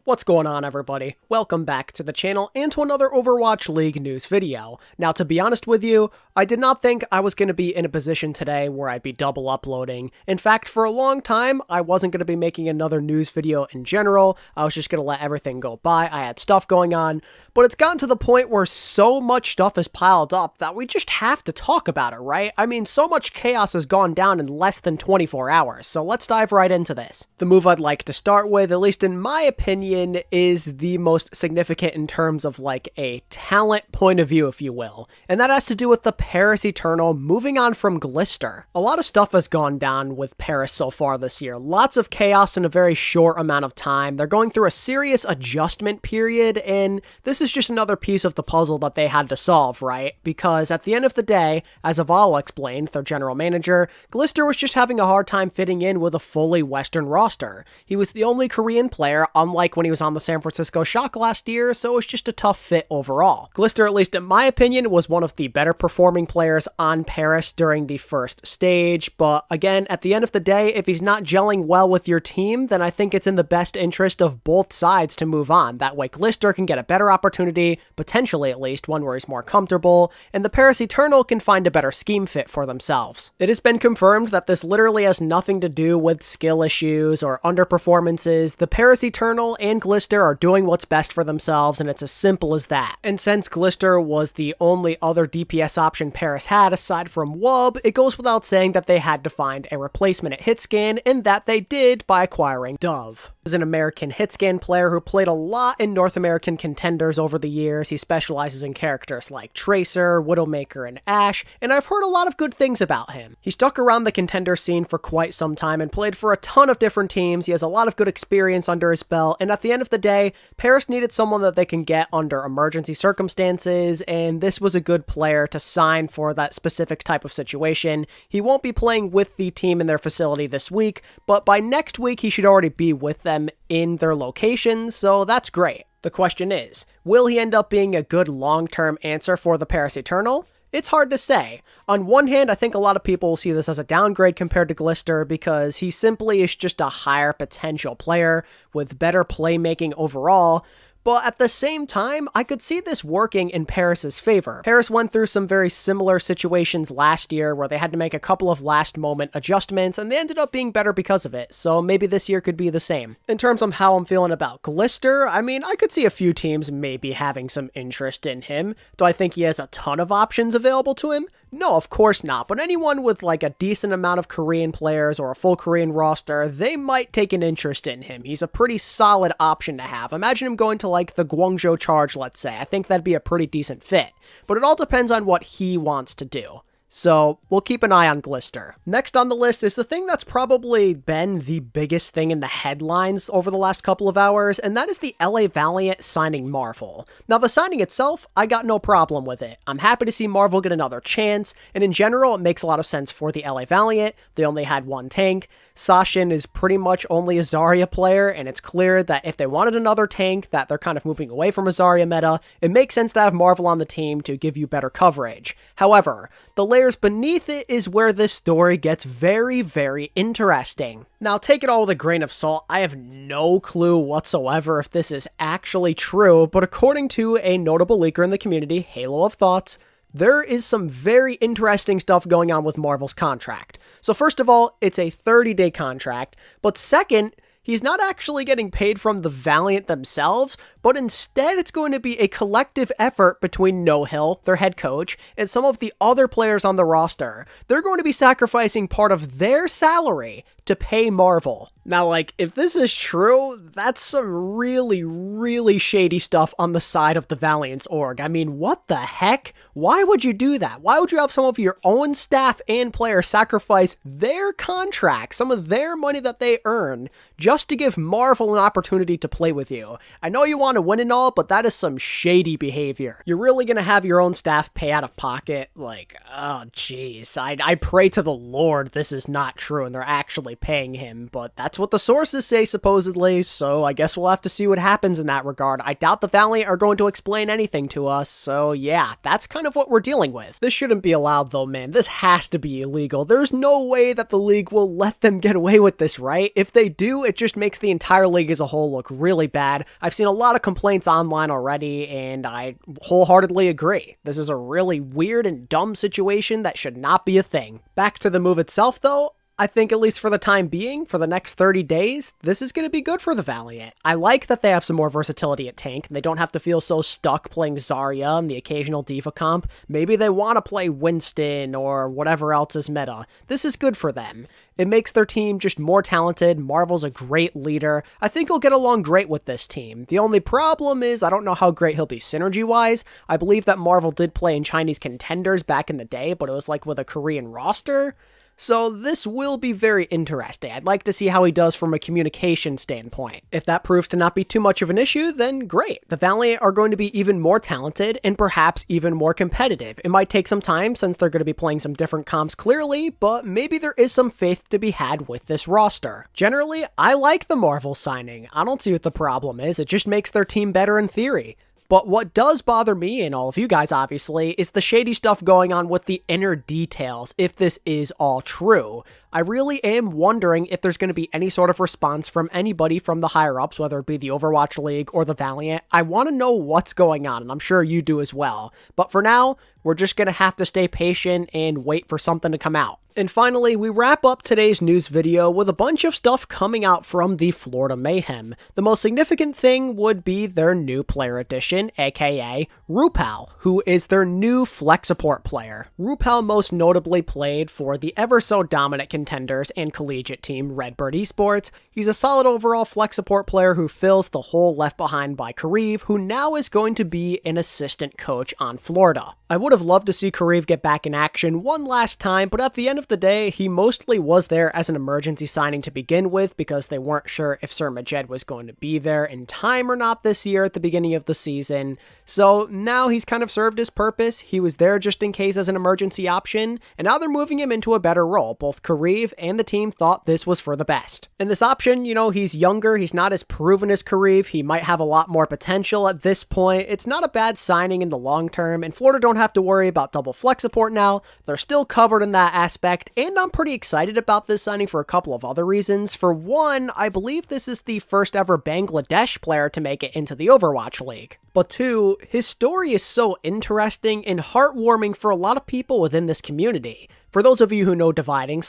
What's going on, everybody? Welcome back to the channel and to another Overwatch League news video. Now, to be honest with you, I did not think I was going to be in a position today where I'd be double uploading. In fact, for a long time, I wasn't going to be making another news video in general. I was just going to let everything go by. I had stuff going on, but it's gotten to the point where so much stuff is piled up that we just have to talk about it, right? I mean, so much chaos has gone down in less than 24 hours, so let's dive right into this. The move I'd like to start with, at least in my opinion, is the most significant in terms of like a talent point of view, if you will. And that has to do with the Paris Eternal moving on from Glister. A lot of stuff has gone down with Paris so far this year. Lots of chaos in a very short amount of time. They're going through a serious adjustment period, and this is just another piece of the puzzle that they had to solve, right? Because at the end of the day, as alexyOWL explained, their general manager, Glister was just having a hard time fitting in with a fully Western roster. He was the only Korean player, unlike when he was on the San Francisco Shock last year, so it's just a tough fit overall. Glister, at least in my opinion, was one of the better performing players on Paris during the first stage, but again, at the end of the day, if he's not gelling well with your team, then I think it's in the best interest of both sides to move on. That way Glister can get a better opportunity, potentially at least, one where he's more comfortable, and the Paris Eternal can find a better scheme fit for themselves. It has been confirmed that this literally has nothing to do with skill issues or underperformances. The Paris Eternal and Glister are doing what's best for themselves, and it's as simple as that. And since Glister was the only other DPS option Paris had aside from WUB, it goes without saying that they had to find a replacement at Hitscan, and that they did by acquiring Dove. Is an American hitscan player who played a lot in North American contenders over the years. He specializes in characters like Tracer, Widowmaker, and Ashe, and I've heard a lot of good things about him. He stuck around the contender scene for quite some time and played for a ton of different teams. He has a lot of good experience under his belt, and at the end of the day, Paris needed someone that they can get under emergency circumstances, and this was a good player to sign for that specific type of situation. He won't be playing with the team in their facility this week, but by next week he should already be with them in their locations, so that's great. The question is, will he end up being a good long-term answer for the Paris Eternal? It's hard to say. On one hand, I think a lot of people will see this as a downgrade compared to Glister because he simply is just a higher potential player with better playmaking overall. But at the same time, I could see this working in Paris's favor. Paris went through some very similar situations last year where they had to make a couple of last-moment adjustments, and they ended up being better because of it, so maybe this year could be the same. In terms of how I'm feeling about Glister, I mean, I could see a few teams maybe having some interest in him. Do I think he has a ton of options available to him? No, of course not, but anyone with like a decent amount of Korean players or a full Korean roster, they might take an interest in him. He's a pretty solid option to have. Imagine him going to like the Guangzhou Charge, let's say. I think that'd be a pretty decent fit, but it all depends on what he wants to do. So we'll keep an eye on Glister. Next on the list is the thing that's probably been the biggest thing in the headlines over the last couple of hours, and that is the LA Valiant signing Marvel. Now, the signing itself, I got no problem with it. I'm happy to see Marvel get another chance, and in general, it makes a lot of sense for the LA Valiant. They only had one tank. Sashin is pretty much only a Zarya player, and it's clear that if they wanted another tank, that they're kind of moving away from a Zarya meta, it makes sense to have Marvel on the team to give you better coverage. However, the layers beneath it is where this story gets very, very interesting. Now, take it all with a grain of salt. I have no clue whatsoever if this is actually true, but according to a notable leaker in the community, Halo of Thoughts, there is some very interesting stuff going on with Marvel's contract. So first of all, it's a 30-day contract, but second, he's not actually getting paid from the Valiant themselves, but instead it's going to be a collective effort between No-Hill, their head coach, and some of the other players on the roster. They're going to be sacrificing part of their salary to pay Marvel. Now, like, if this is true, that's some really, really shady stuff on the side of the Valiant's org. I mean, what the heck? Why would you do that? Why would you have some of your own staff and players sacrifice their contracts, some of their money that they earn, just to give Marvel an opportunity to play with you? I know you want to win and all, but that is some shady behavior. You're really gonna have your own staff pay out of pocket? Like, oh jeez, I pray to the Lord this is not true and they're actually actually paying him, but that's what the sources say supposedly, so I guess we'll have to see what happens in that regard. I doubt the Valiant are going to explain anything to us, so yeah, that's kind of what we're dealing with. This shouldn't be allowed though, man. This has to be illegal. There's no way that the league will let them get away with this, right? If they do, it just makes the entire league as a whole look really bad. I've seen a lot of complaints online already, and I wholeheartedly agree. This is a really weird and dumb situation that should not be a thing. Back to the move itself though, I think at least for the time being, for the next 30 days, this is going to be good for the Valiant. I like that they have some more versatility at tank, and they don't have to feel so stuck playing Zarya and the occasional diva comp. Maybe they want to play Winston or whatever else is meta. This is good for them. It makes their team just more talented. Marvel's a great leader. I think he'll get along great with this team. The only problem is I don't know how great he'll be synergy-wise. I believe that Marvel did play in Chinese contenders back in the day, but it was like with a Korean roster. So this will be very interesting. I'd like to see how he does from a communication standpoint. If that proves to not be too much of an issue, then great. The Valiant are going to be even more talented and perhaps even more competitive. It might take some time since they're going to be playing some different comps clearly, but maybe there is some faith to be had with this roster. Generally, I like the Marvel signing. I don't see what the problem is. It just makes their team better in theory. But what does bother me, and all of you guys obviously, is the shady stuff going on with the inner details, if this is all true. I really am wondering if there's going to be any sort of response from anybody from the higher-ups, whether it be the Overwatch League or the Valiant. I want to know what's going on, and I'm sure you do as well. But for now, we're just going to have to stay patient and wait for something to come out. And finally, we wrap up today's news video with a bunch of stuff coming out from the Florida Mayhem. The most significant thing would be their new player addition, aka Rupal, who is their new flex support player. Rupal most notably played for the ever-so-dominant contenders and collegiate team Redbird Esports. He's a solid overall flex support player who fills the hole left behind by Kareev, who now is going to be an assistant coach on Florida. I would have loved to see Kareev get back in action one last time, but at the end of the day, he mostly was there as an emergency signing to begin with because they weren't sure if Sir Majed was going to be there in time or not this year at the beginning of the season. So now he's kind of served his purpose. He was there just in case as an emergency option, and now they're moving him into a better role. Both Kareev and the team thought this was for the best. And this option, you know, he's younger, he's not as proven as Kareev, he might have a lot more potential at this point. It's not a bad signing in the long term, and Florida don't have to worry about double flex support now. They're still covered in that aspect, and I'm pretty excited about this signing for a couple of other reasons. For one, I believe this is the first ever Bangladesh player to make it into the Overwatch League. But two, his story is so interesting and heartwarming for a lot of people within this community. For those of you who know Dividing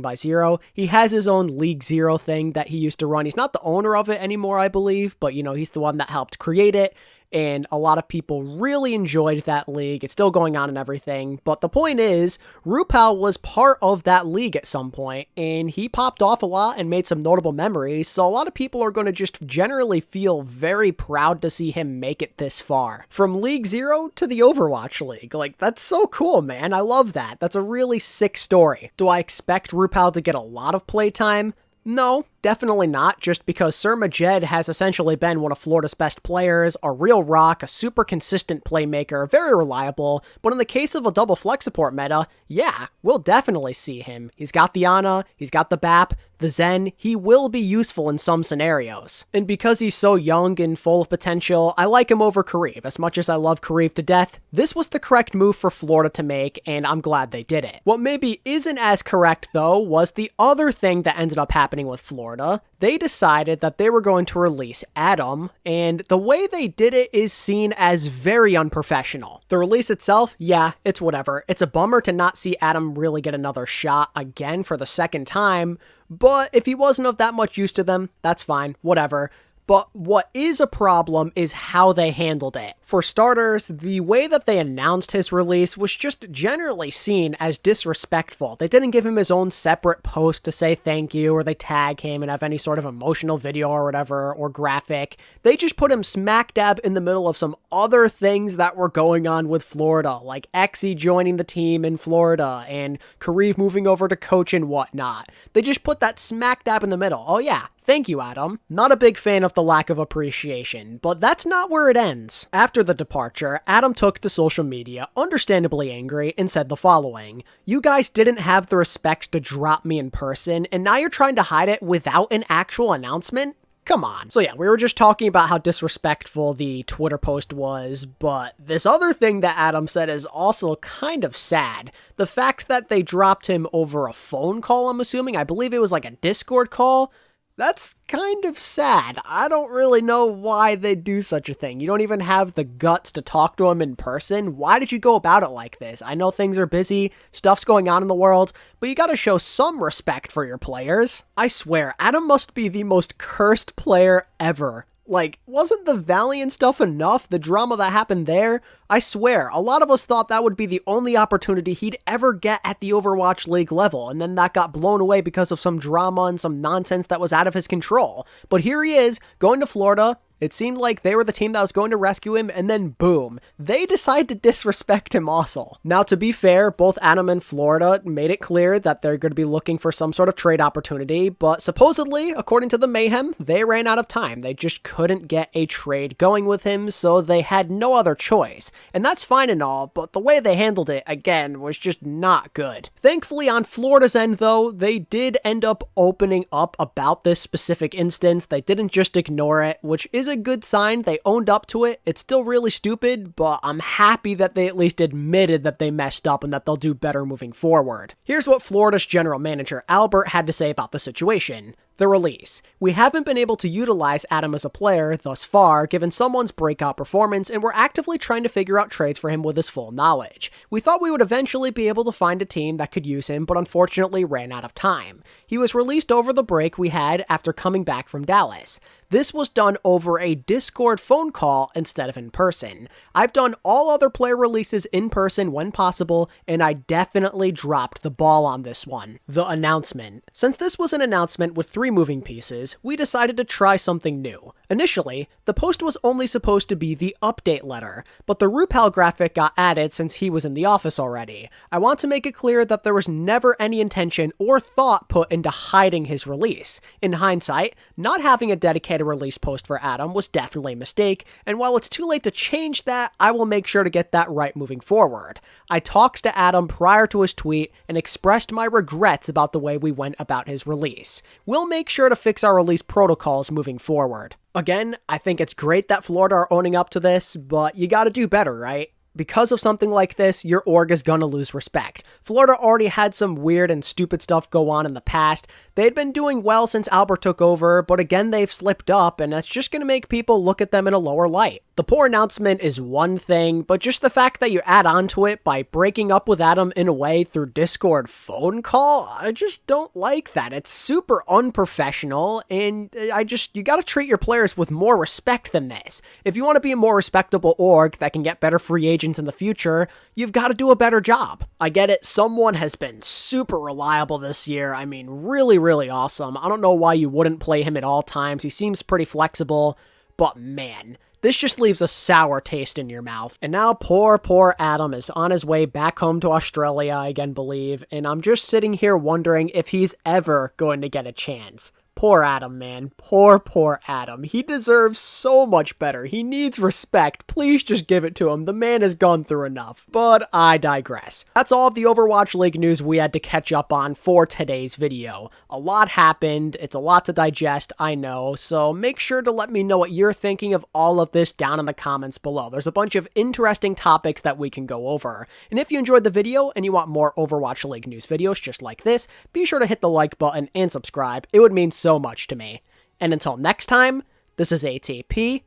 by Zero, he has his own League Zero thing that he used to run. He's not the owner of it anymore, I believe, but you know, he's the one that helped create it. And a lot of people really enjoyed that league. It's still going on and everything. But the point is, Rupal was part of that league at some point, and he popped off a lot and made some notable memories. So a lot of people are going to just generally feel very proud to see him make it this far. From League Zero to the Overwatch League. Like, that's so cool, man. I love that. That's a really sick story. Do I expect Rupal to get a lot of playtime? No, definitely not, just because Sir Majed has essentially been one of Florida's best players, a real rock, a super consistent playmaker, very reliable, but in the case of a double flex support meta, yeah, we'll definitely see him. He's got the Ana, he's got the BAP, the Zen, he will be useful in some scenarios. And because he's so young and full of potential, I like him over Kareev. As much as I love Kareev to death, this was the correct move for Florida to make, and I'm glad they did it. What maybe isn't as correct, though, was the other thing that ended up happening with Florida. They decided that they were going to release Adam, and the way they did it is seen as very unprofessional. The release itself, yeah, it's whatever. It's a bummer to not see Adam really get another shot again for the second time, but if he wasn't of that much use to them, that's fine, whatever. But what is a problem is how they handled it. For starters, the way that they announced his release was just generally seen as disrespectful. They didn't give him his own separate post to say thank you, or they tag him and have any sort of emotional video or whatever, or graphic. They just put him smack dab in the middle of some other things that were going on with Florida, like Exy joining the team in Florida, and Kareev moving over to coach and whatnot. They just put that smack dab in the middle. Oh yeah, Thank you, Adam. Not a big fan of the lack of appreciation, but that's not where it ends. After the departure, Adam took to social media, understandably angry, and said the following: "You guys didn't have the respect to drop me in person, and now you're trying to hide it without an actual announcement? Come on." So yeah, we were just talking about how disrespectful the Twitter post was, but this other thing that Adam said is also kind of sad. The fact that they dropped him over a phone call, I'm assuming. I believe it was like a Discord call. That's kind of sad. I don't really know why they do such a thing. You don't even have the guts to talk to him in person. Why did you go about it like this? I know things are busy, stuff's going on in the world, but you gotta show some respect for your players. I swear, Adam must be the most cursed player ever. Like, wasn't the Valiant stuff enough? The drama that happened there? I swear, a lot of us thought that would be the only opportunity he'd ever get at the Overwatch League level, and then that got blown away because of some drama and some nonsense that was out of his control. But here he is, going to Florida. It seemed like they were the team that was going to rescue him, and then boom, they decide to disrespect him also. Now, to be fair, both Adam and Florida made it clear that they're going to be looking for some sort of trade opportunity, but supposedly, according to the Mayhem, they ran out of time. They just couldn't get a trade going with him, so they had no other choice. And that's fine and all, but the way they handled it, again, was just not good. Thankfully, on Florida's end, though, they did end up opening up about this specific instance. They didn't just ignore it, which is a good sign. They owned up to it. It's still really stupid, but I'm happy that they at least admitted that they messed up and that they'll do better moving forward. Here's what Florida's general manager Albert had to say about the situation. The release. "We haven't been able to utilize Adam as a player thus far, given someone's breakout performance, and we're actively trying to figure out trades for him with his full knowledge. We thought we would eventually be able to find a team that could use him, but unfortunately ran out of time. He was released over the break we had after coming back from Dallas. This was done over a Discord phone call instead of in person. I've done all other player releases in person when possible, and I definitely dropped the ball on this one." The announcement. Since this was an announcement with 3 moving pieces, we decided to try something new. Initially, the post was only supposed to be the update letter, but the RuPal graphic got added since he was in the office already. I want to make it clear that there was never any intention or thought put into hiding his release. In hindsight, not having a dedicated release post for Adam was definitely a mistake, and while it's too late to change that, I will make sure to get that right moving forward. I talked to Adam prior to his tweet and expressed my regrets about the way we went about his release. We'll make sure to fix our release protocols moving forward. Again, I think it's great that Florida are owning up to this, but you gotta do better, right? Because of something like this, your org is gonna lose respect. Florida already had some weird and stupid stuff go on in the past. They'd been doing well since Albert took over, but again they've slipped up, and that's just gonna make people look at them in a lower light. The poor announcement is one thing, but just the fact that you add on to it by breaking up with Adam in a way through Discord phone call, I just don't like that. It's super unprofessional, and you gotta treat your players with more respect than this. If you want to be a more respectable org that can get better free agents in the future, you've got to do a better job. I get it, someone has been super reliable this year. I mean, really, really awesome. I don't know why you wouldn't play him at all times. He seems pretty flexible, but man, this just leaves a sour taste in your mouth. And now poor Adam is on his way back home to Australia, I again believe, and I'm just sitting here wondering if he's ever going to get a chance. Poor Adam, man. Poor Adam. He deserves so much better. He needs respect. Please just give it to him. The man has gone through enough. But I digress. That's all of the Overwatch League news we had to catch up on for today's video. A lot happened. It's a lot to digest, I know. So make sure to let me know what you're thinking of all of this down in the comments below. There's a bunch of interesting topics that we can go over. And if you enjoyed the video and you want more Overwatch League news videos just like this, be sure to hit the like button and subscribe. It would mean so much to me. And until next time, this is ATP,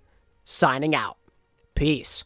signing out. Peace.